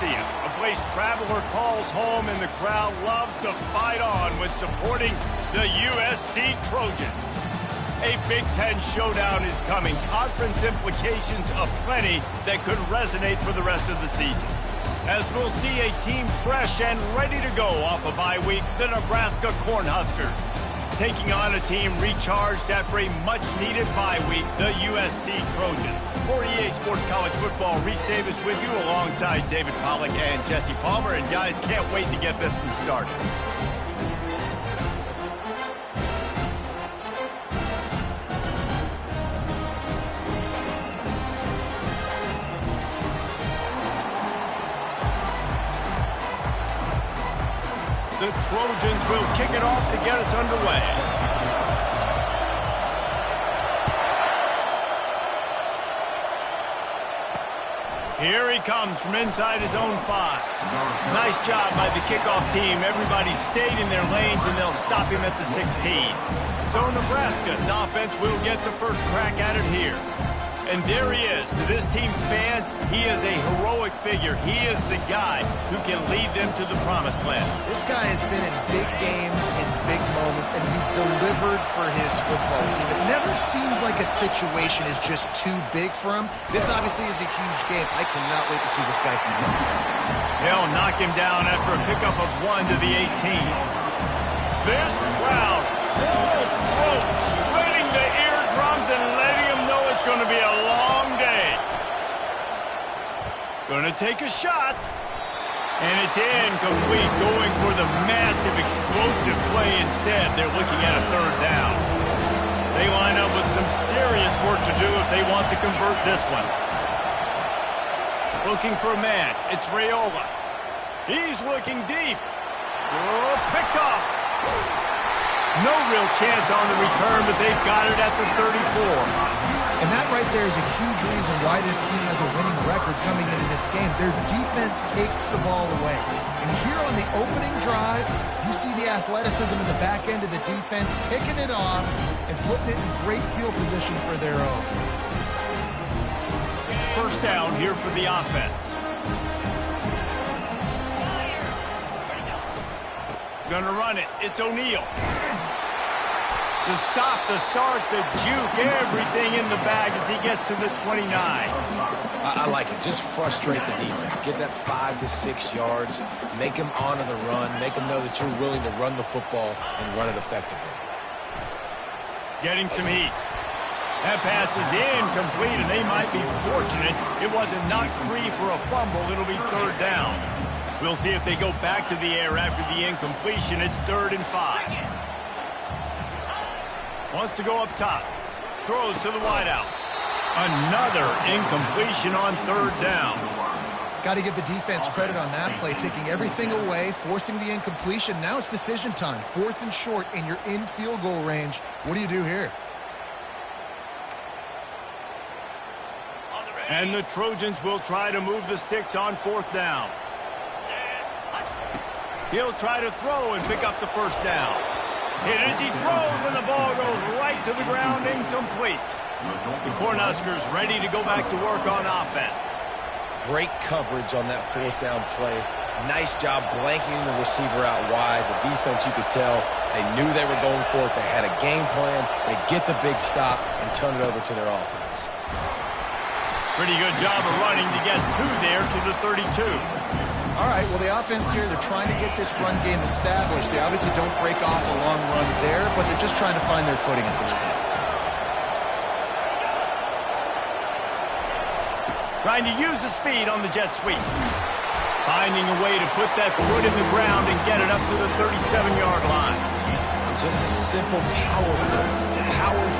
Coliseum, a place traveler calls home and the crowd loves to fight on with supporting the USC Trojans. A Big Ten showdown is coming. Conference implications aplenty that could resonate for the rest of the season. As we'll see a team fresh and ready to go off a bye week, the Nebraska Cornhuskers. Taking on a team recharged after a much-needed bye week, the USC Trojans. For EA Sports College Football, Reese Davis with you alongside David Pollack and Jesse Palmer. And guys, can't wait to get this one started. The Trojans will kick it off to get us underway. Here he comes from inside his own 5. Nice job by the kickoff team. Everybody stayed in their lanes, and they'll stop him at the 16. So Nebraska's offense will get the first crack at it here. And there he is. To this team's fans, he is a heroic figure. He is the guy who can lead them to the promised land. This guy has been in big games, in big moments, and he's delivered for his football team. It never seems like a situation is just too big for him. This obviously is a huge game. I cannot wait to see this guy come in. They'll knock him down after a pickup of 1 to the 18. This crowd, full throat, spreading the eardrums and letting him know it's going to be a long day. Going to take a shot. And it's incomplete, going for the massive explosive play instead. They're looking at a 3rd down. They line up with some serious work to do if they want to convert this one. Looking for a man. It's Raiola. He's looking deep. Oh, picked off. No real chance on the return, but they've got it at the 34. And that right there is a huge reason why this team has a winning record coming into this game. Their defense takes the ball away. And here on the opening drive, you see the athleticism in the back end of the defense, picking it off and putting it in great field position for their own. First down here for the offense. Gonna run it. It's O'Neal. The stop, the start, the juke, everything in the bag as he gets to the 29. I like it. Just frustrate the defense. Get that 5 to 6 yards. Make them honor the run. Make them know that you're willing to run the football and run it effectively. Getting some heat. That pass is incomplete, and they might be fortunate it wasn't knocked free for a fumble. It'll be 3rd down. We'll see if they go back to the air after the incompletion. It's 3rd and 5. Wants to go up top. Throws to the wideout. Another incompletion on 3rd down. Got to give the defense credit on that play, taking everything away, forcing the incompletion. Now it's decision time. 4th and short, and you're in field goal range. What do you do here? And the Trojans will try to move the sticks on 4th down. He'll try to throw and pick up the 1st down. Hit as he throws, and the ball goes right to the ground, incomplete. The Cornhuskers ready to go back to work on offense. Great coverage on that 4th down play. Nice job blanking the receiver out wide. The defense, you could tell, they knew they were going for it. They had a game plan. They get the big stop and turn it over to their offense. Pretty good job of running to get 2 there to the 32. All right, well, the offense here, they're trying to get this run game established. They obviously don't break off a long run there, but they're just trying to find their footing at this point. Trying to use the speed on the jet sweep. Finding a way to put that foot in the ground and get it up to the 37-yard line. Just a simple power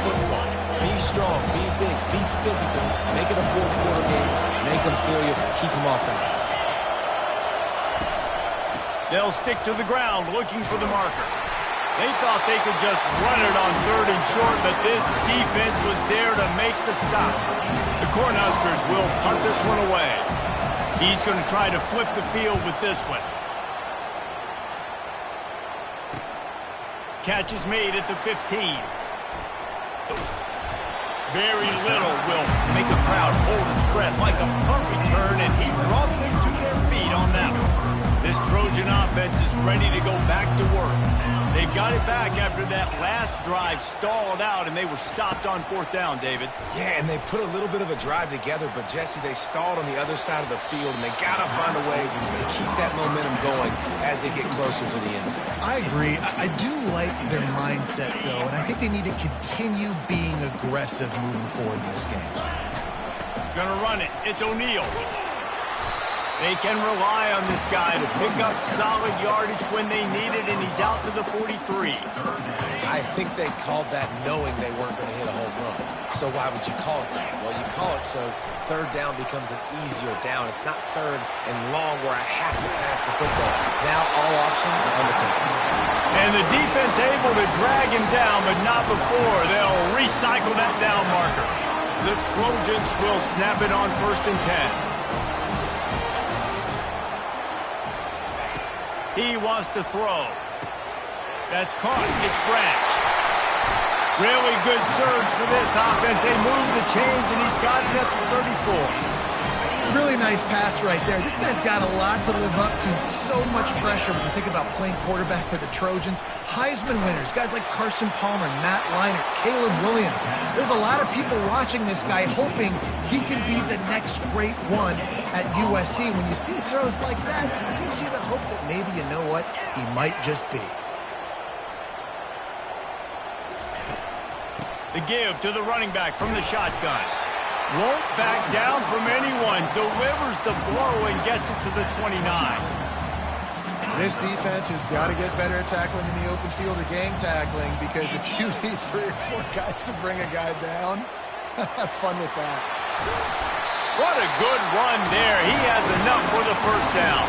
football. Be strong, be big, be physical. Make it a 4th quarter game. Make them feel you, keep them off balance. They'll stick to the ground looking for the marker. They thought they could just run it on 3rd and short, but this defense was there to make the stop. The Cornhuskers will punt this one away. He's going to try to flip the field with this one. Catch is made at the 15. Very little will make a crowd hold its breath like a punt return, and he brought them to their feet on offense is ready to go back to work. They've got it back after that last drive stalled out, and they were stopped on 4th down, David. Yeah, and they put a little bit of a drive together, but, Jesse, they stalled on the other side of the field, and they got to find a way to keep that momentum going as they get closer to the end zone. I agree. I do like their mindset, though, and I think they need to continue being aggressive moving forward in this game. Gonna run it. It's O'Neal. They can rely on this guy to pick up solid yardage when they need it, and he's out to the 43. I think they called that knowing they weren't going to hit a home run. So why would you call it that? Well, you call it so 3rd down becomes an easier down. It's not 3rd and long where I have to pass the football. Now all options on the table. And the defense able to drag him down, but not before. They'll recycle that down marker. The Trojans will snap it on 1st and 10. He wants to throw. That's caught. It's Branch. Really good surge for this offense. They move the chains, and he's got it at the 34. Really nice pass right there. This guy's got a lot to live up to. So much pressure when you think about playing quarterback for the Trojans. Heisman winners, guys like Carson Palmer, Matt Leinart, Caleb Williams. There's a lot of people watching this guy hoping he can be the next great one at USC. When you see throws like that, it gives you the hope that maybe, you know what, he might just be. The give to the running back from the shotgun. Won't back down from anyone. Delivers the blow and gets it to the 29. This defense has got to get better at tackling in the open field or gang tackling, because if you need 3 or 4 guys to bring a guy down, have fun with that. What a good run there. He has enough for the 1st down.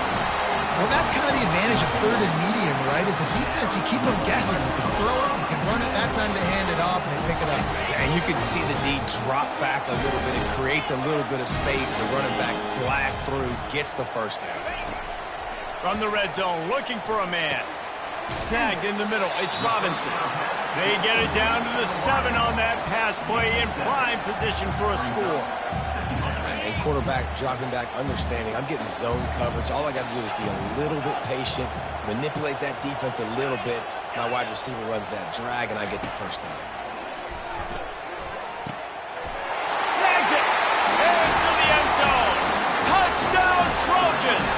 Well, that's kind of the advantage of 3rd and medium, right? Is the defense, you keep them guessing. You can throw it, you can run it. That time they hand it off and they pick it up. Yeah, and you can see the D drop back a little bit. It creates a little bit of space. The running back blasts through, gets the 1st down. From the red zone, looking for a man. Snagged in the middle. It's Robinson. They get it down to the 7 on that pass play, in prime position for a score. And quarterback dropping back, understanding I'm getting zone coverage. All I got to do is be a little bit patient, manipulate that defense a little bit. My wide receiver runs that drag, and I get the 1st down. Snags it. Into the end zone. Touchdown, Trojans.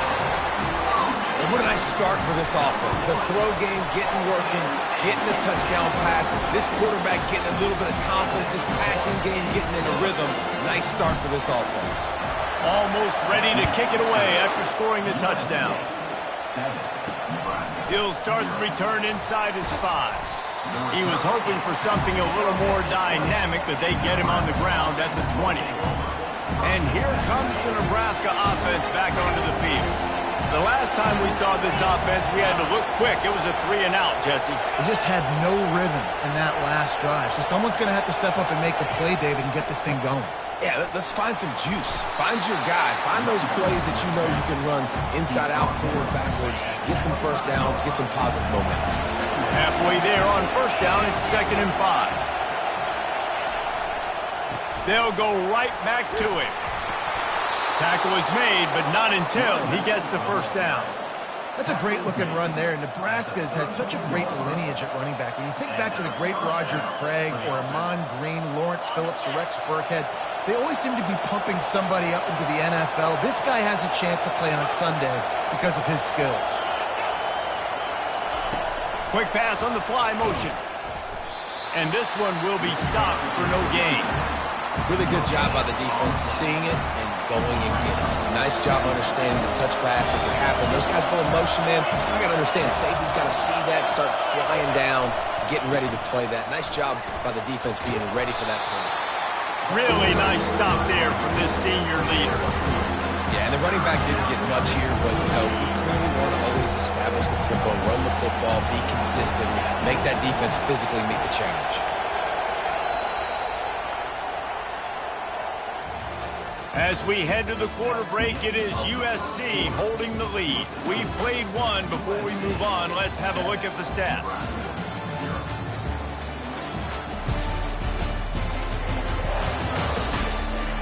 And what a nice start for this offense. The throw game getting working, getting the touchdown pass. This quarterback getting a little bit of confidence. This passing game getting in a rhythm. Nice start for this offense. Almost ready to kick it away after scoring the touchdown. He'll start the return inside his 5. He was hoping for something a little more dynamic, but they get him on the ground at the 20. And here comes the Nebraska offense back onto the field. The last time we saw this offense, we had to look quick. It was a 3 and out, Jesse. They just had no rhythm in that last drive. So someone's going to have to step up and make a play, David, and get this thing going. Yeah, let's find some juice. Find your guy. Find those plays that you know you can run inside out, forward, backwards. Get some 1st downs. Get some positive momentum. Halfway there on 1st down, it's 2nd and 5. They'll go right back to it. Tackle is made, but not until he gets the 1st down. That's a great-looking run there. Nebraska has had such a great lineage at running back. When you think back to the great Roger Craig or Amon Green, Lawrence Phillips, or Rex Burkhead, they always seem to be pumping somebody up into the NFL. This guy has a chance to play on Sunday because of his skills. Quick pass on the fly motion. And this one will be stopped for no gain. Really good job by the defense, seeing it and going and getting it. Nice job understanding the touch pass. It can happen. Those guys go in motion, man. I got to understand, safety's got to see that, start flying down, getting ready to play that. Nice job by the defense being ready for that play. Really nice stop there from this senior leader. Yeah, and the running back didn't get much here, but, you know, you clearly want to always establish the tempo, run the football, be consistent, make that defense physically meet the challenge. As we head to the quarter break, it is USC holding the lead. We've played one. Before we move on, let's have a look at the stats.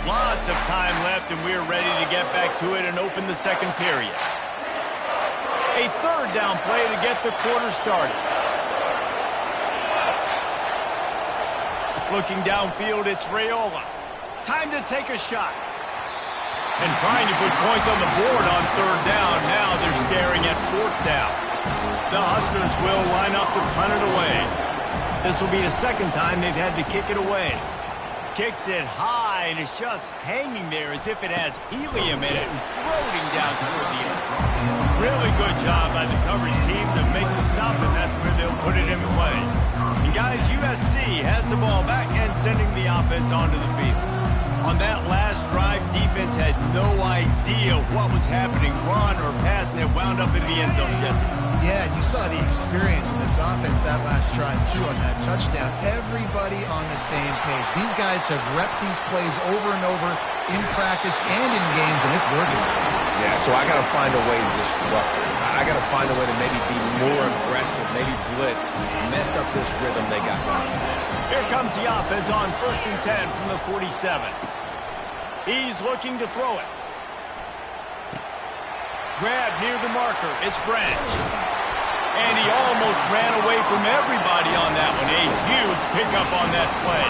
Lots of time left, and we're ready to get back to it and open the 2nd period. A third down play to get the quarter started. Looking downfield, it's Raiola. Time to take a shot. And trying to put points on the board on third down. Now they're staring at fourth down. The Huskers will line up to punt it away. This will be the second time they've had to kick it away. Kicks it high, and it's just hanging there as if it has helium in it and floating down toward the air. Really good job by the coverage team to make the stop, and that's where they'll put it in play. And guys, USC has the ball back and sending the offense onto the field. On that last drive, defense had no idea what was happening, run or pass, and it wound up in the end zone, Jesse. Yeah, you saw the experience in this offense that last drive, too, on that touchdown. Everybody on the same page. These guys have repped these plays over and over in practice and in games, and it's working. Yeah, so I got to find a way to disrupt it. I got to find a way to maybe be more aggressive, maybe blitz, mess up this rhythm they got going. Here comes the offense on 1st and 10 from the 47. He's looking to throw it. Grab near the marker. It's Branch. And he almost ran away from everybody on that one. A huge pickup on that play.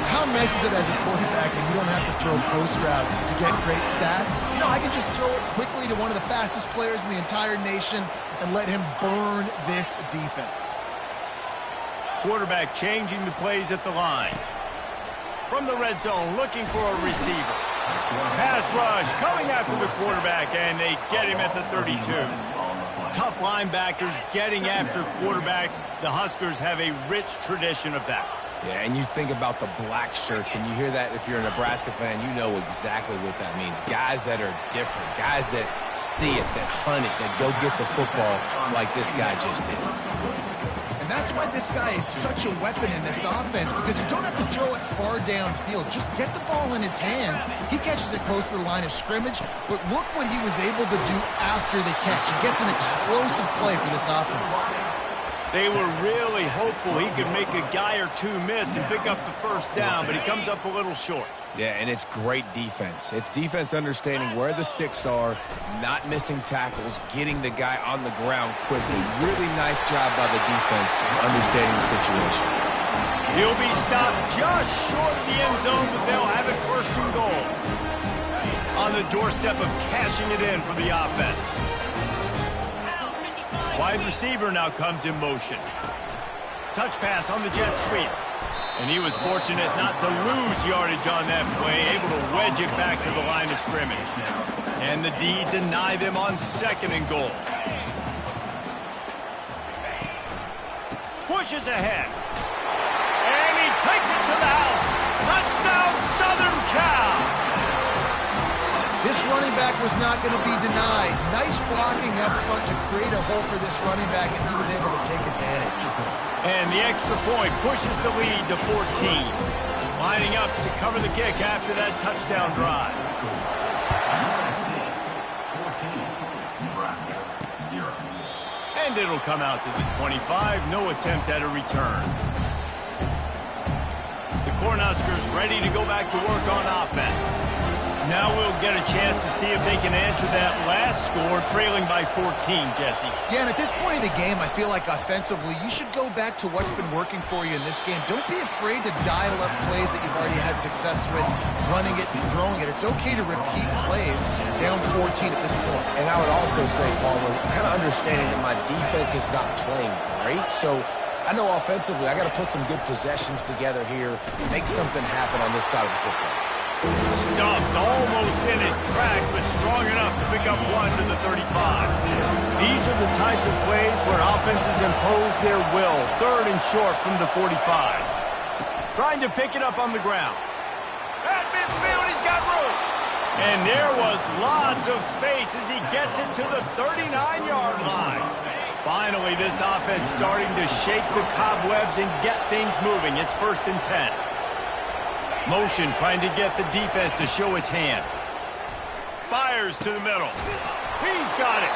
How nice is it as a quarterback and you don't have to throw post routes to get great stats? No, I can just throw it quickly to one of the fastest players in the entire nation and let him burn this defense. Quarterback changing the plays at the line. From the red zone, looking for a receiver. Pass rush coming after the quarterback, and they get him at the 32. Tough linebackers getting after quarterbacks. The Huskers have a rich tradition of that. Yeah, and you think about the black shirts, and you hear that if you're a Nebraska fan, you know exactly what that means. Guys that are different, guys that see it, that hunt it, that go get the football like this guy just did. And that's why this guy is such a weapon in this offense, because you don't have to throw it far downfield. Just get the ball in his hands. He catches it close to the line of scrimmage, but look what he was able to do after the catch. He gets an explosive play for this offense. They were really hopeful he could make a guy or two miss and pick up the first down, but he comes up a little short. Yeah, and it's great defense. It's defense understanding where the sticks are, not missing tackles, getting the guy on the ground quickly. Really nice job by the defense understanding the situation. He'll be stopped just short of the end zone, but they'll have it 1st and goal. On the doorstep of cashing it in for the offense. Wide receiver now comes in motion. Touch pass on the jet sweep. And he was fortunate not to lose yardage on that play, able to wedge it back to the line of scrimmage. And the D deny them on 2nd and goal. Pushes ahead. And he takes it to the house. Touchdown, Southern Cal! This running back was not going to be denied. Nice blocking up front to create a hole for this running back, and he was able to take advantage. And the extra point pushes the lead to 14. Lining up to cover the kick after that touchdown drive. Nebraska, 0. And it'll come out to the 25. No attempt at a return. The Cornhuskers ready to go back to work on offense. Now we'll get a chance to see if they can answer that last score, trailing by 14, Jesse. Yeah, and at this point in the game, I feel like offensively, you should go back to what's been working for you in this game. Don't be afraid to dial up plays that you've already had success with, running it and throwing it. It's okay to repeat plays down 14 at this point. And I would also say, Palmer, kind of understanding that my defense is not playing great, so I know offensively I got to put some good possessions together here, make something happen on this side of the football. Stuffed almost in his track, but strong enough to pick up 1 to the 35. These are the types of plays where offenses impose their will. 3rd and short from the 45. Trying to pick it up on the ground. At midfield, he's got room. And there was lots of space as he gets it to the 39-yard line. Finally, this offense starting to shake the cobwebs and get things moving. It's 1st and 10. Motion trying to get the defense to show his hand. Fires to the middle. He's got it.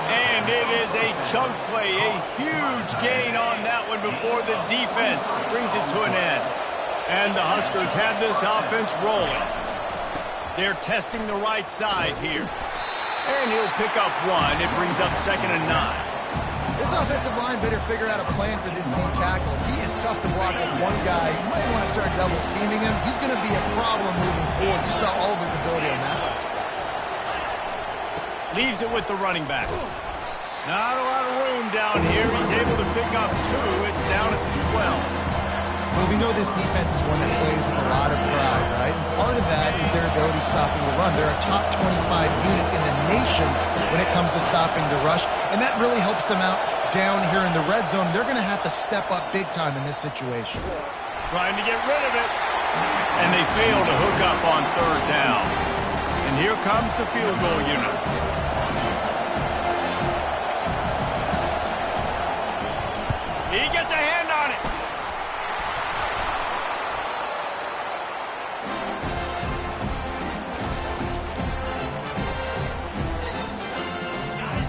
And it is a chunk play, a huge gain on that one before the defense brings it to an end. And the Huskers have this offense rolling. They're testing the right side here. And he'll pick up one. It brings up 2nd and 9. This offensive line better figure out a plan for this deep tackle. He is tough to block with one guy. You might want to start double teaming him. He's going to be a problem moving forward. You saw all of his ability on that last play. Leaves it with the running back. Not a lot of room down here. He's able to pick up 2. It's down at the 12. Well, we know this defense is one that plays with a lot of pride, right? And part of that is their ability stopping the run. They're a top 25 unit in the nation when it comes to stopping the rush, and that really helps them out down here in the red zone. They're going to have to step up big time in this situation. Trying to get rid of it, and they fail to hook up on 3rd down. And here comes the field goal unit. He gets a hand on it.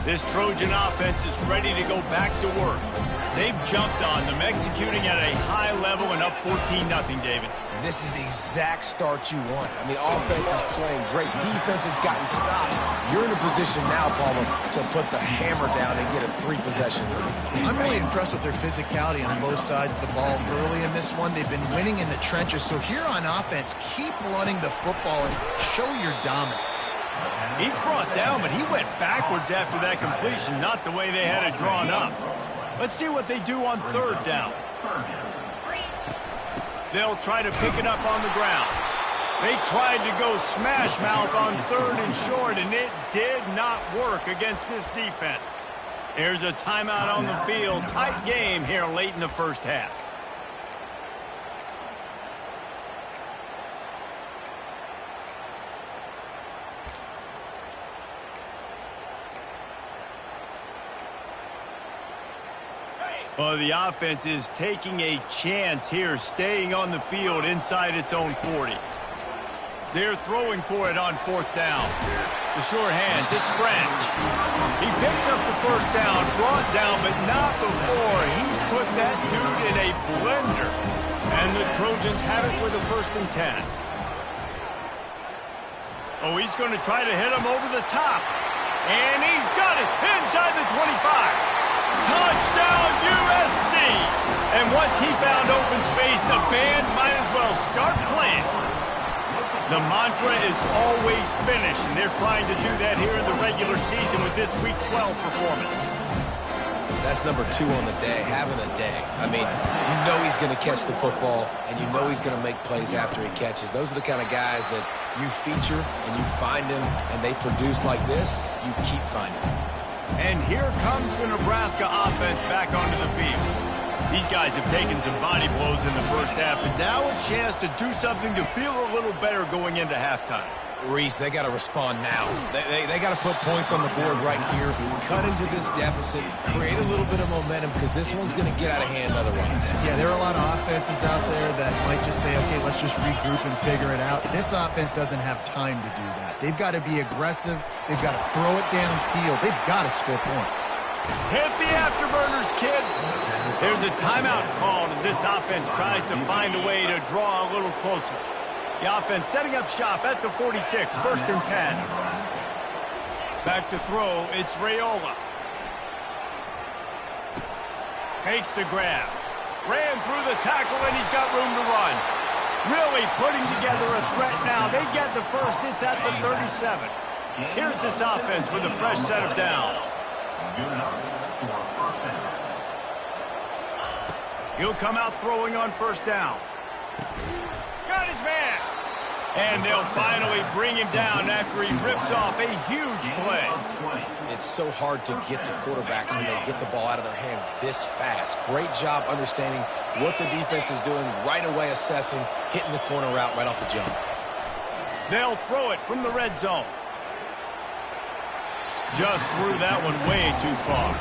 This Trojan offense is ready to go back to work. They've jumped on them, executing at a high level and up 14-0, David. This is the exact start you want. I mean, offense is playing great. Defense has gotten stops. You're in a position now, Palmer, to put the hammer down and get a 3-possession lead. I'm really impressed with their physicality on both sides of the ball early in this one. They've been winning in the trenches. So here on offense, keep running the football and show your dominance. He's brought down, but he went backwards after that completion, not the way they had it drawn up. Let's see what they do on 3rd down. They'll try to pick it up on the ground. They tried to go smash mouth on 3rd and short, and it did not work against this defense. Here's a timeout on the field. Tight game here late in the first half. Well, the offense is taking a chance here, staying on the field inside its own 40. They're throwing for it on 4th down. The short hands, it's Branch. He picks up the 1st down, brought down, but not before he put that dude in a blender. And the Trojans have it with a 1st and 10. Oh, he's going to try to hit him over the top. And he's got it inside the 25. Touchdown, USC! And once he found open space, the band might as well start playing. The mantra is always finish, and they're trying to do that here in the regular season with this Week 12 performance. That's number 2 on the day, having a day. I mean, you know he's going to catch the football, and you know he's going to make plays after he catches. Those are the kind of guys that you feature, and you find them, and they produce like this, you keep finding them. And here comes the Nebraska offense back onto the field. These guys have taken some body blows in the first half, and now a chance to do something to feel a little better going into halftime. Reese, they got to respond now. They got to put points on the board right here, cut into this deficit, create a little bit of momentum, because this one's going to get out of hand otherwise. Yeah, there are a lot of offenses out there that might just say, okay, let's just regroup and figure it out. This offense doesn't have time to do that. They've got to be aggressive. They've got to throw it downfield. They've got to score points. Hit the afterburners, kid. There's a timeout called as this offense tries to find a way to draw a little closer. The offense setting up shop at the 46, 1st and 10. Back to throw, it's Raiola. Makes the grab. Ran through the tackle, and he's got room to run. Really putting together a threat now. They get the first, it's at the 37. Here's this offense with a fresh set of downs. He'll come out throwing on 1st down. Got his man. And they'll finally bring him down after he rips off a huge play. It's so hard to get to quarterbacks when they get the ball out of their hands this fast. Great job understanding what the defense is doing, right away assessing, hitting the corner route right off the jump. They'll throw it from the red zone. Just threw that one way too far.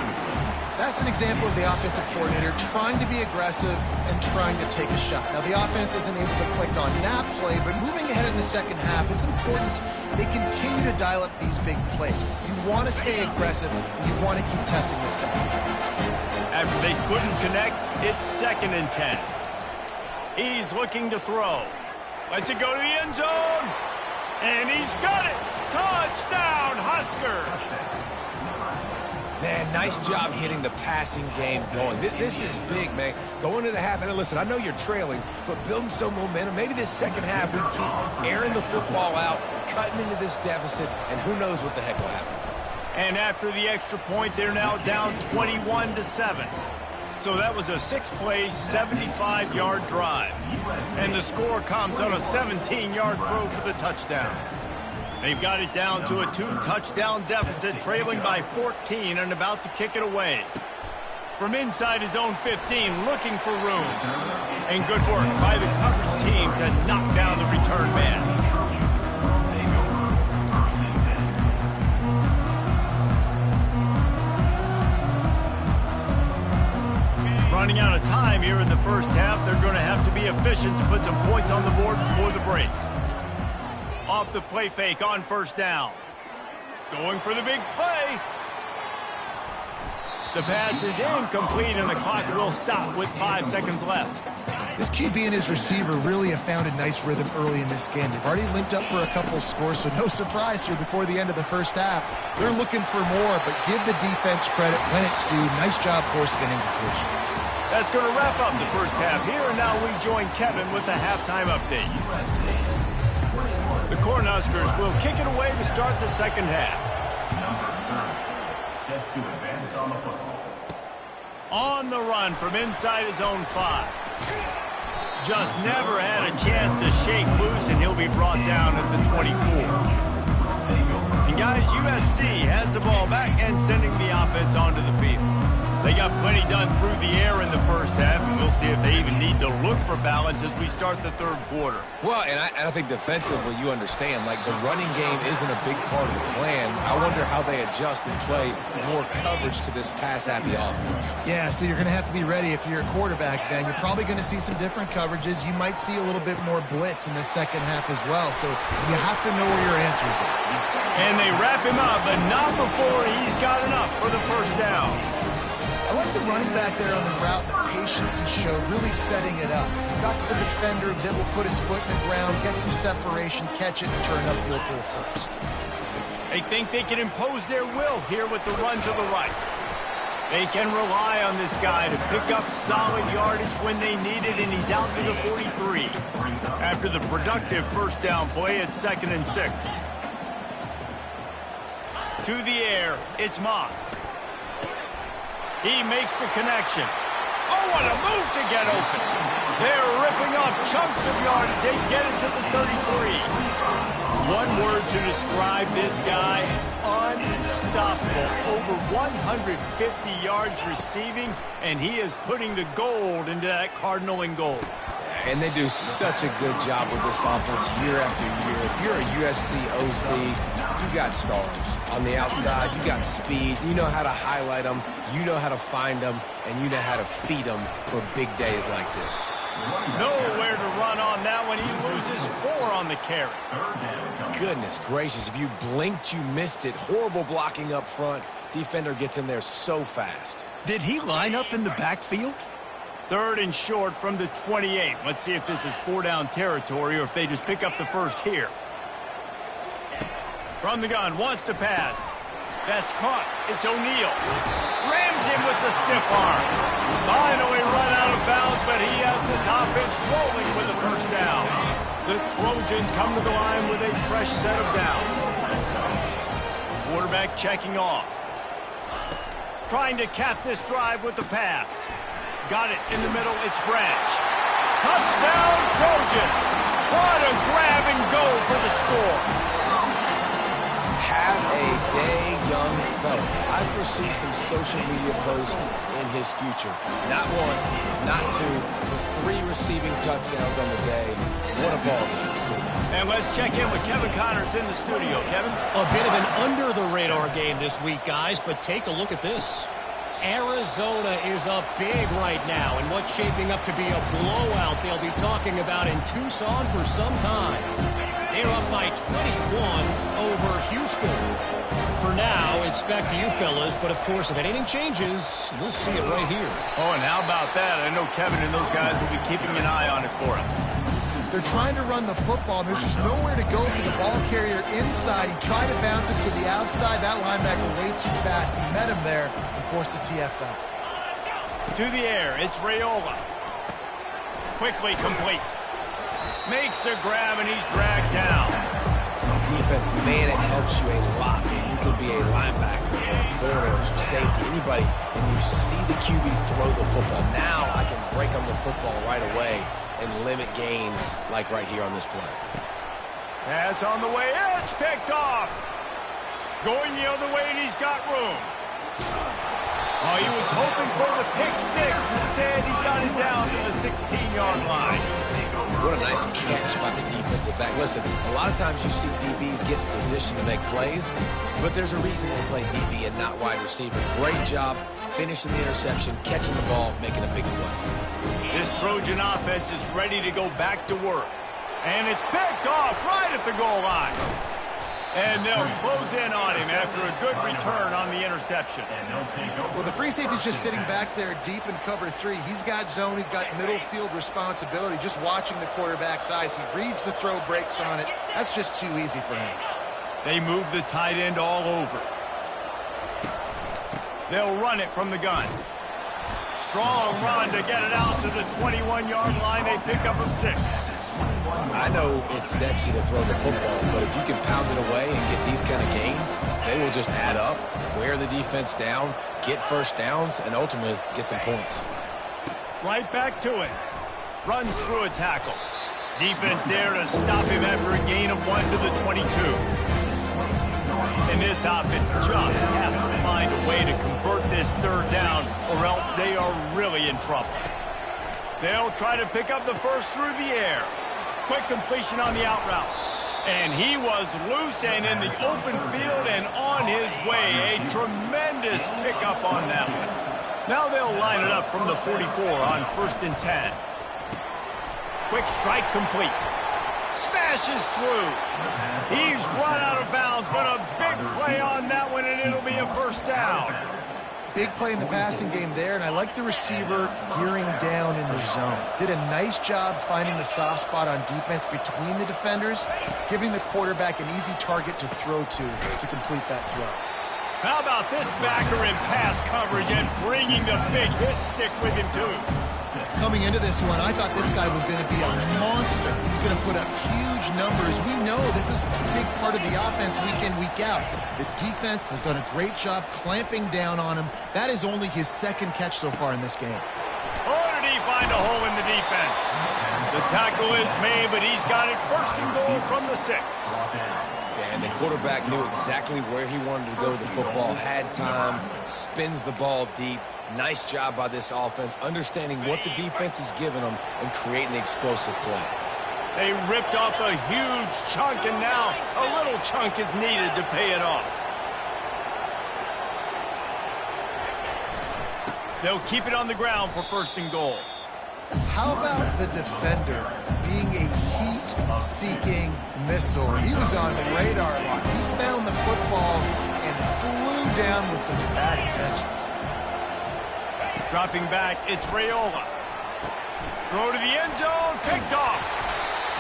That's an example of the offensive coordinator trying to be aggressive and trying to take a shot. Now, the offense isn't able to click on that play, but moving ahead in the second half, it's important they continue to dial up these big plays. You want to stay aggressive, and you want to keep testing this stuff. After they couldn't connect, it's 2nd and 10. He's looking to throw. Lets it go to the end zone. And he's got it. Touchdown, Husker! Man, nice job getting the passing game going. This is big, man. Going to the half, and listen, I know you're trailing, but building some momentum. Maybe this second half we can keep airing the football out, cutting into this deficit, and who knows what the heck will happen. And after the extra point, they're now down 21-7. So that was a 6-play, 75-yard drive. And the score comes on a 17-yard throw for the touchdown. They've got it down to a 2-touchdown deficit, trailing by 14 and about to kick it away. From inside his own 15, looking for room. And good work by the coverage team to knock down the return man. Running out of time here in the first half, they're going to have to be efficient to put some points on the board before the break. Off the play fake on first down. Going for the big play. The pass is incomplete, and the clock will stop with 5 seconds left. This QB and his receiver really have found a nice rhythm early in this game. They've already linked up for a couple of scores, so no surprise here before the end of the first half. They're looking for more, but give the defense credit when it's due. Nice job forcing an incompletion. That's going to wrap up the first half here, and now we join Kevin with the halftime update. The Cornhuskers will kick it away to start the second half. Set to advance on the football. On the run from inside his own 5. Just never had a chance to shake loose, and he'll be brought down at the 24. And guys, USC has the ball back and sending the offense onto the field. They got plenty done through the air in the first half, and we'll see if they even need to look for balance as we start the third quarter. Well, and I think defensively, you understand, like the running game isn't a big part of the plan. I wonder how they adjust and play more coverage to this pass-happy offense. Yeah, so you're going to have to be ready if you're a quarterback, Ben. You're probably going to see some different coverages. You might see a little bit more blitz in the second half as well, so you have to know where your answers are. And they wrap him up, but not before he's got enough for the first down. I like the running back there on the route, the patience he showed, really setting it up. Got to the defender, was able to put his foot in the ground, get some separation, catch it, and turn upfield for the first. They think they can impose their will here with the run to the right. They can rely on this guy to pick up solid yardage when they need it, and he's out to the 43. After the productive first down play, it's 2nd and 6. To the air, it's Moss. He makes the connection. Oh, what a move to get open. They're ripping off chunks of yardage. They get it to the 33. One word to describe this guy, unstoppable. Over 150 yards receiving, and he is putting the gold into that Cardinal and gold. And they do such a good job with this offense year after year. If you're a USC OC, you got stars. On the outside, you got speed. You know how to highlight them. You know how to find them. And you know how to feed them for big days like this. Nowhere to run on that one. He loses 4 on the carry. Goodness gracious. If you blinked, you missed it. Horrible blocking up front. Defender gets in there so fast. Did he line up in the backfield? 3rd and short from the 28. Let's see if this is 4-down territory or if they just pick up the first here. From the gun, wants to pass. That's caught. It's O'Neal. Rams him with the stiff arm. Finally run out of bounds, but he has this offense rolling with the first down. The Trojans come to the line with a fresh set of downs. Quarterback checking off. Trying to cap this drive with the pass. Got it in the middle. It's Branch. Touchdown, Trojans. What a grab and go for the score. Have a day, young fella. I foresee some social media posts in his future. Not 1, not 2, but 3 receiving touchdowns on the day. What a ball game. And let's check in with Kevin Connors in the studio. Kevin? A bit of an under-the-radar game this week, guys, but take a look at this. Arizona is up big right now, and what's shaping up to be a blowout they'll be talking about in Tucson for some time. They're up by 21 over Houston. For now, it's back to you fellas, but of course, if anything changes, you'll see it right here. Oh, and how about that? I know Kevin and those guys will be keeping an eye on it for us. They're trying to run the football, and there's just nowhere to go for the ball carrier inside. He tried to bounce it to the outside. That linebacker way too fast. He met him there and forced the TFL. To the air, it's Raiola. Quickly complete. Makes a grab, and he's dragged down. Defense, man, it helps you a lot when you can be a linebacker or a corner or safety, anybody, and you see the QB throw the football. Now I can break on the football right away and limit gains like right here on this play. Pass on the way, it's picked off. Going the other way, and he's got room. Oh, he was hoping for the pick six. Instead, he got it down to the 16-yard line. What a nice catch by the defensive back. Listen, a lot of times you see DBs get in position to make plays, but there's a reason they play DB and not wide receiver. Great job finishing the interception, catching the ball, making a big play. This Trojan offense is ready to go back to work. And it's picked off right at the goal line. And they'll close in on him after a good return on the interception. Well, the free safety's just sitting back there deep in cover 3. He's got zone. He's got middle field responsibility. Just watching the quarterback's eyes. He reads the throw, breaks on it. That's just too easy for him. They move the tight end all over. They'll run it from the gun. Strong run to get it out to the 21-yard line. They pick up a 6. I know it's sexy to throw the football, but if you can pound it away and get these kind of gains, they will just add up, wear the defense down, get first downs, and ultimately get some points. Right back to it. Runs through a tackle. Defense there to stop him after a gain of 1 to the 22. And this offense just has to find a way to convert this third down, or else they are really in trouble. They'll try to pick up the first through the air. Quick completion on the out route. And he was loose and in the open field and on his way. A tremendous pickup on that one. Now they'll line it up from the 44 on 1st and 10. Quick strike complete. Smashes through. He's run out of bounds, but a big play on that one, and it'll be a first down. Big play in the passing game there, and I like the receiver gearing down in the zone. Did a nice job finding the soft spot on defense between the defenders, giving the quarterback an easy target to throw to complete that throw. How about this backer in pass coverage and bringing the big hit stick with him, too? Coming into this one, I thought this guy was going to be a monster. He's going to put up huge numbers. We know this is a big part of the offense week in, week out. The defense has done a great job clamping down on him. That is only his 2nd catch so far in this game. Oh, did he find a hole in the defense? The tackle is made, but he's got it 1st and goal from the 6. Yeah, and the quarterback knew exactly where he wanted to go with the football, had time, spins the ball deep. Nice job by this offense, understanding what the defense is giving them and creating the explosive play. They ripped off a huge chunk, and now a little chunk is needed to pay it off. They'll keep it on the ground for 1st and goal. How about the defender being a heat-seeking missile? He was on the radar lock. He found the football and flew down with some bad intentions. Dropping back, it's Raiola. Throw to the end zone, picked off.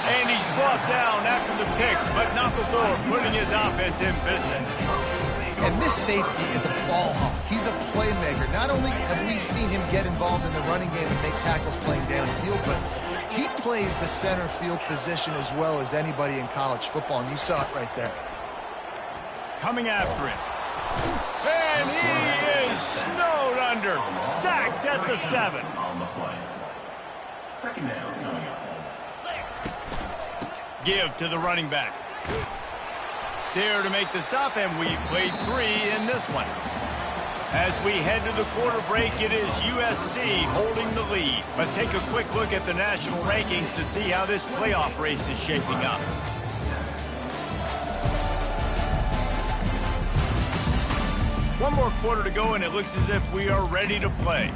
And he's brought down after the pick, but not before putting his offense in business. And this safety is a ball hawk. He's a playmaker. Not only have we seen him get involved in the running game and make tackles playing downfield, but he plays the center field position as well as anybody in college football, and you saw it right there. Coming after him. And he is snowed under. Sacked at the 7. On the play. 2nd down coming up. Give to the running back. There to make the stop, and we played 3 in this one. As we head to the quarter break, it is USC holding the lead. Let's take a quick look at the national rankings to see how this playoff race is shaping up. One more quarter to go, and it looks as if we are ready to play.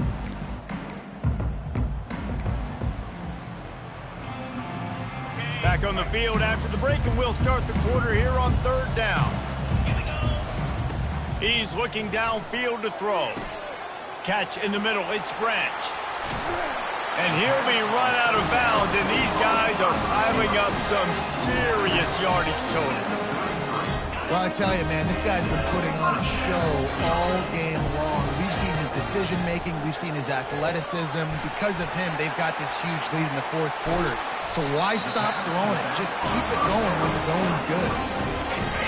Back on the field after the break, and we'll start the quarter here on 3rd down. He's looking downfield to throw. Catch in the middle, it's Branch. And he'll be run out of bounds, and these guys are piling up some serious yardage total. Well, I tell you, man, this guy's been putting on a show all game long. We've seen his decision-making. We've seen his athleticism. Because of him, they've got this huge lead in the fourth quarter. So why stop throwing it? Just keep it going when the going's good.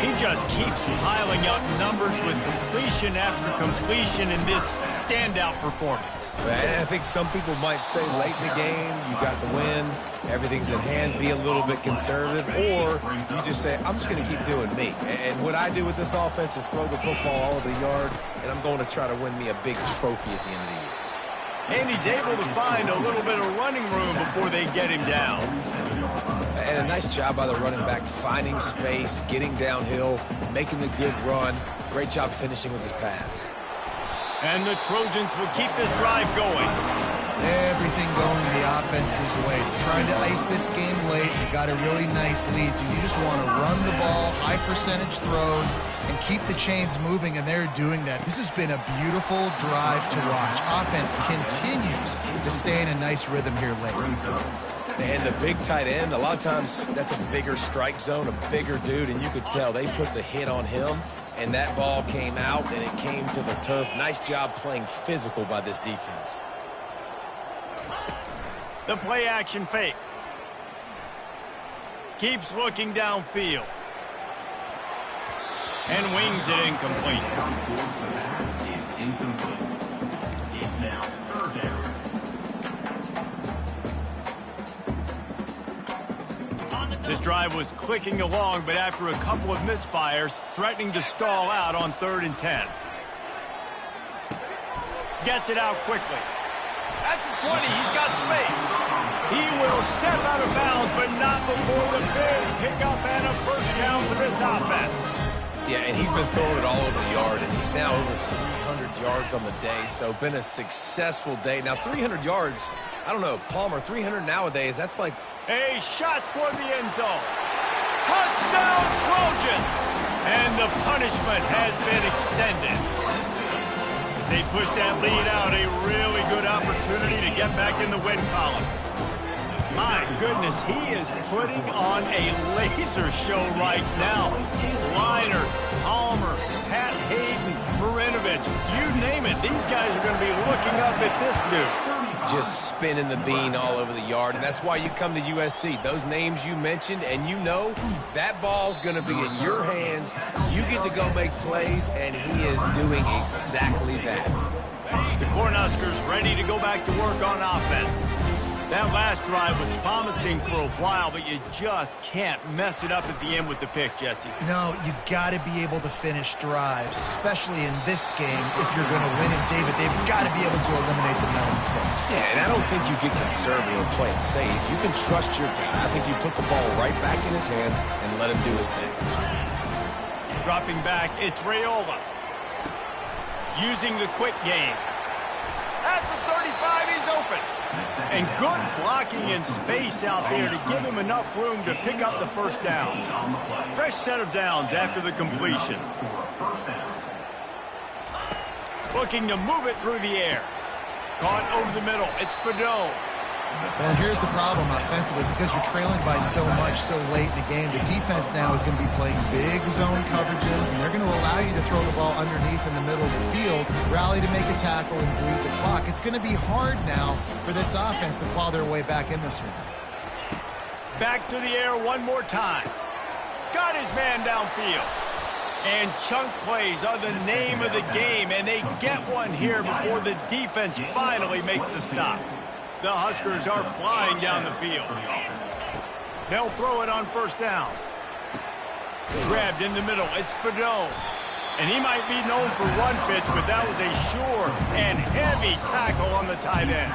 He just keeps piling up numbers with completion after completion in this standout performance. I think some people might say late in the game, you got the win, everything's in hand, be a little bit conservative, or you just say, I'm just going to keep doing me. And what I do with this offense is throw the football all over the yard, and I'm going to try to win me a big trophy at the end of the year. And he's able to find a little bit of running room before they get him down. And a nice job by the running back, finding space, getting downhill, making the good run. Great job finishing with his pads. And the Trojans will keep this drive going. Everything going the offense's way. Trying to ice this game late. You got a really nice lead, so you just want to run the ball, high percentage throws, and keep the chains moving, and they're doing that. This has been a beautiful drive to watch. Offense continues to stay in a nice rhythm here late. And the big tight end, a lot of times that's a bigger strike zone, a bigger dude, and you could tell they put the hit on him, and that ball came out, and it came to the turf. Nice job playing physical by this defense. The play action fake. Keeps looking downfield. And wings it incomplete. It's now third down. This drive was clicking along, but after a couple of misfires, threatening to stall out on 3rd and 10. Gets it out quickly. At the 20, he's got space. He will step out of bounds, but not before the big pickup and a first down for this offense. Yeah, and he's been throwing it all over the yard, and he's now over 300 yards on the day, so been a successful day. Now, 300 yards, I don't know, Palmer, 300 nowadays, that's like... A shot toward the end zone. Touchdown, Trojans! And the punishment has been extended. As they push that lead out, a really good opportunity to get back in the win column. My goodness, he is putting on a laser show right now. Liner, Palmer, Pat Hayden, Marinovich, you name it. These guys are going to be looking up at this dude. Just spinning the bean all over the yard, and that's why you come to USC. Those names you mentioned, and you know that ball's going to be in your hands. You get to go make plays, and he is doing exactly that. The Cornhuskers ready to go back to work on offense. That last drive was promising for a while, but you just can't mess it up at the end with the pick, Jesse. No, you got to be able to finish drives, especially in this game. If you're going to win it, David, they've got to be able to eliminate the mental mistakes. Yeah, and I don't think you get conservative or play it safe. You can trust your guy. I think you put the ball right back in his hands and let him do his thing. Dropping back, it's Raiola. Using the quick game. At the 35, he's open. And good blocking in space out there to give him enough room to pick up the first down. Fresh set of downs after the completion. Looking to move it through the air. Caught over the middle. It's Fedot. Well, here's the problem offensively. Because you're trailing by so much so late in the game, the defense now is going to be playing big zone coverages, and they're going to allow you to throw the ball underneath in the middle of the field, rally to make a tackle, and bleed the clock. It's going to be hard now for this offense to claw their way back in this one. Back to the air one more time. Got his man downfield. And chunk plays are the name of the game, and they get one here before the defense finally makes the stop. The Huskers are flying down the field. They'll throw it on first down. Grabbed in the middle. It's Fedot. And he might be known for run fits, but that was a sure and heavy tackle on the tight end.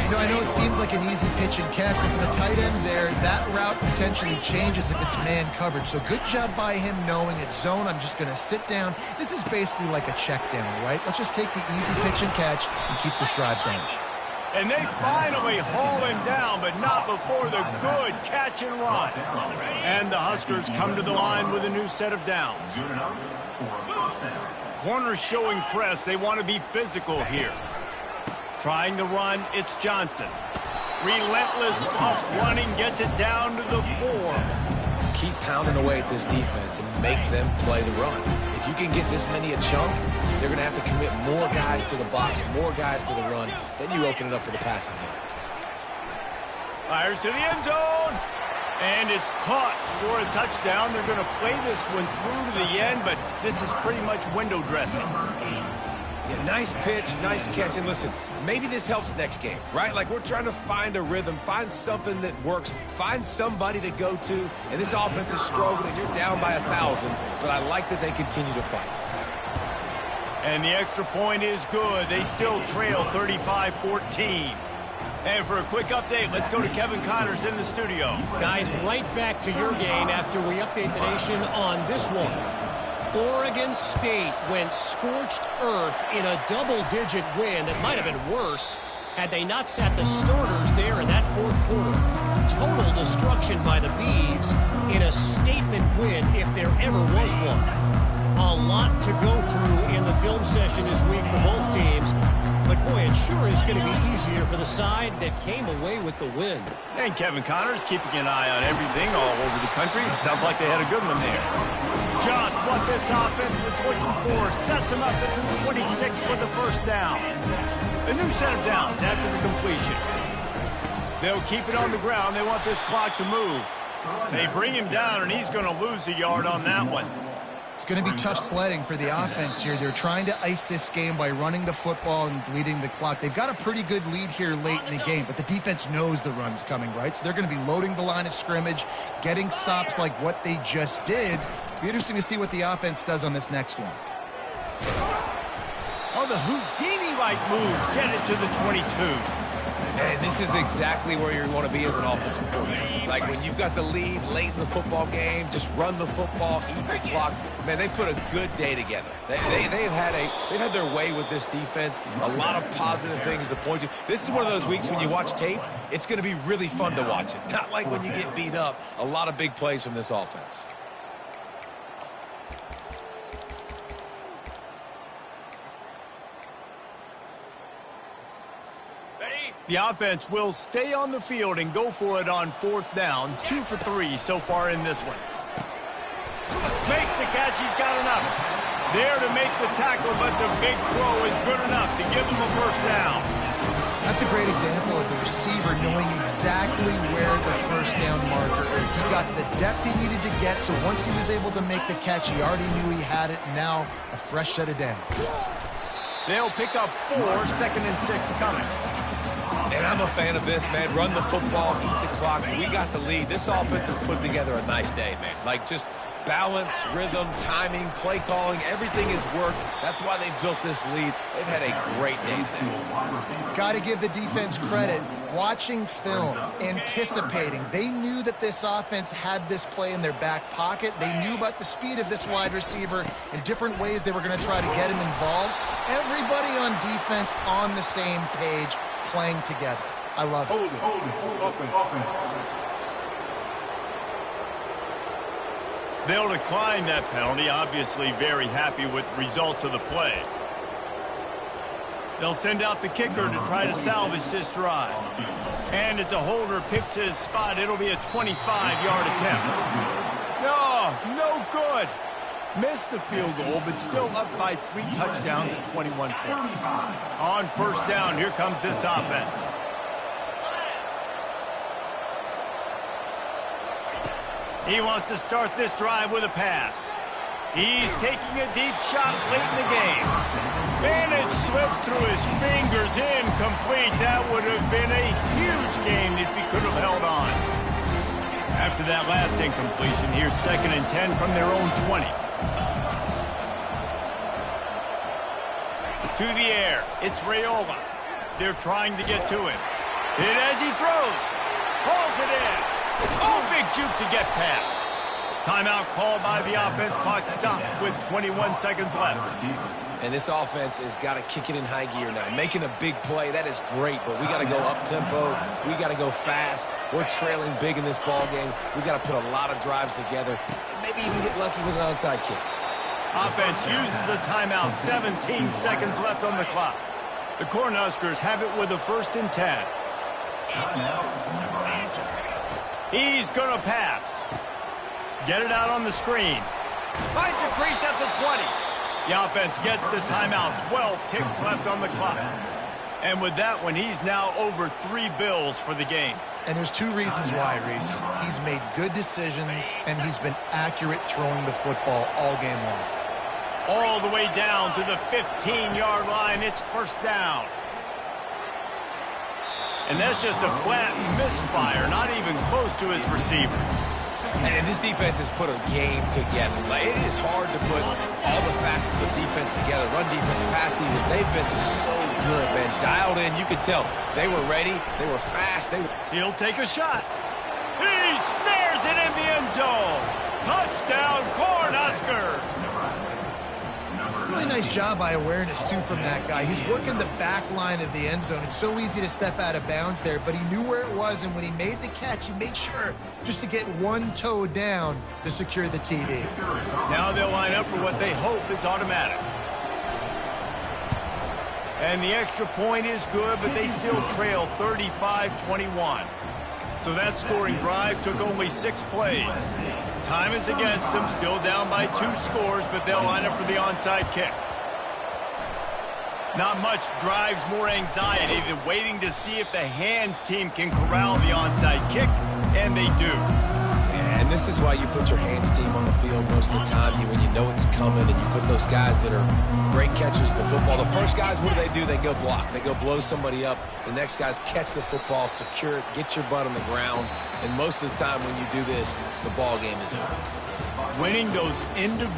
You know, I know it seems like an easy pitch and catch, but for the tight end there, that route potentially changes if it's man coverage. So good job by him knowing it's zone. I'm just going to sit down. This is basically like a check down, right? Let's just take the easy pitch and catch and keep this drive going. And they finally haul him down, but not before the good catch and run. And the Huskers come to the line with a new set of downs. Corners showing press. They want to be physical here. Trying the run, it's Johnson. Relentless, tough running, gets it down to the 4. Keep pounding away at this defense and make them play the run. If you can get this many a chunk, they're going to have to commit more guys to the box, more guys to the run. Then you open it up for the passing game. Fires to the end zone. And it's caught for a touchdown. They're going to play this one through to the end, but this is pretty much window dressing. Yeah, nice pitch, nice catch. And listen, maybe this helps next game, right? Like, we're trying to find a rhythm, find something that works, find somebody to go to. And this offense is struggling, and you're down by 1,000, but I like that they continue to fight. And the extra point is good. They still trail 35-14. And for a quick update, let's go to Kevin Connors in the studio. Guys, right back to your game after we update the nation on this one. Oregon State went scorched earth in a double-digit win that might have been worse had they not sat the starters there in that fourth quarter. Total destruction by the Beavs in a statement win if there ever was one. A lot to go through in the film session this week for both teams. But, boy, it sure is going to be easier for the side that came away with the win. And Kevin Connors keeping an eye on everything all over the country. Sounds like they had a good one there. Just what this offense was looking for. Sets them up at the 26 for the first down. A new set of downs after the completion. They'll keep it on the ground. They want this clock to move. They bring him down, and he's going to lose a yard on that one. It's going to be tough sledding for the offense here. They're trying to ice this game by running the football and bleeding the clock. They've got a pretty good lead here late in the game, but the defense knows the run's coming, right? So they're going to be loading the line of scrimmage, getting stops like what they just did. It'll be interesting to see what the offense does on this next one. Oh, the Houdini-like moves get it to the 22. And this is exactly where you want to be as an offensive coordinator. Like, when you've got the lead late in the football game, just run the football, eat the clock. Man, they put a good day together. They've had their way with this defense. A lot of positive things to point to. This is one of those weeks when you watch tape, it's going to be really fun to watch it. Not like when you get beat up. A lot of big plays from this offense. The offense will stay on the field and go for it on fourth down. 2 for 3 so far in this one. Makes the catch. He's got enough. There to make the tackle, but the big throw is good enough to give him a first down. That's a great example of the receiver knowing exactly where the first down marker is. He got the depth he needed to get, so once he was able to make the catch, he already knew he had it. Now a fresh set of downs. They'll pick up 4, 2nd and 6 coming. And I'm a fan of this, man. Run the football, eat the clock. We got the lead. This offense has put together a nice day, man. Like, just balance, rhythm, timing, play calling, everything has worked. That's why they've built this lead. They've had a great day today. Got to give the defense credit. Watching film, anticipating. They knew that this offense had this play in their back pocket. They knew about the speed of this wide receiver and different ways they were going to try to get him involved. Everybody on defense on the same page, playing together. I love it. They'll decline that penalty, obviously very happy with the results of the play. They'll send out the kicker to try to salvage this drive. And as a holder picks his spot, it'll be a 25-yard attempt. No good. Missed the field goal, but still up by 3 touchdowns at 21 points. On first down, here comes this offense. He wants to start this drive with a pass. He's taking a deep shot late in the game. And it slips through his fingers, incomplete. That would have been a huge gain if he could have held on. After that last incompletion, here's 2nd and 10 from their own 20. To the air, it's Raiola. They're trying to get to him. Hit as he throws. Hauls it in. Oh, big juke to get past. Timeout called by the offense. Clock stopped with 21 seconds left. And this offense has got to kick it in high gear now. Making a big play, that is great, but we got to go up-tempo. We got to go fast. We're trailing big in this ball game. We got to put a lot of drives together and maybe even get lucky with an onside kick. Offense uses a timeout. 17 seconds left on the clock. The Cornhuskers have it with a 1st and 10. He's going to pass. Get it out on the screen. Finds a crease at the 20. The offense gets the timeout. 12 ticks left on the clock. And with that one, he's now over 3 bills for the game. And there's 2 reasons why, Reese. He's made good decisions, and he's been accurate throwing the football all game long. All the way down to the 15-yard line. It's 1st down. And that's just a flat misfire, not even close to his receiver. And this defense has put a game together. Like, it is hard to put all the facets of defense together. Run defense, pass defense. They've been so good, man. Dialed in. You could tell they were ready. They were fast. He'll take a shot. He snares it in the end zone. Touchdown, Cornhuskers. Really nice job by awareness, too, from that guy. He's working the back line of the end zone. It's so easy to step out of bounds there, but he knew where it was, and when he made the catch, he made sure just to get one toe down to secure the TD. Now they'll line up for what they hope is automatic. And the extra point is good, but they still trail 35-21. So that scoring drive took only 6 plays. Time is against them, still down by 2 scores, but they'll line up for the onside kick. Not much drives more anxiety than waiting to see if the hands team can corral the onside kick, and they do. And this is why you put your hands team on the field most of the time when you know it's coming, and you put those guys that are great catchers of the football. The first guys, what do? They go block. They go blow somebody up. The next guys catch the football, secure it, get your butt on the ground. And most of the time when you do this, the ball game is over. Winning those individual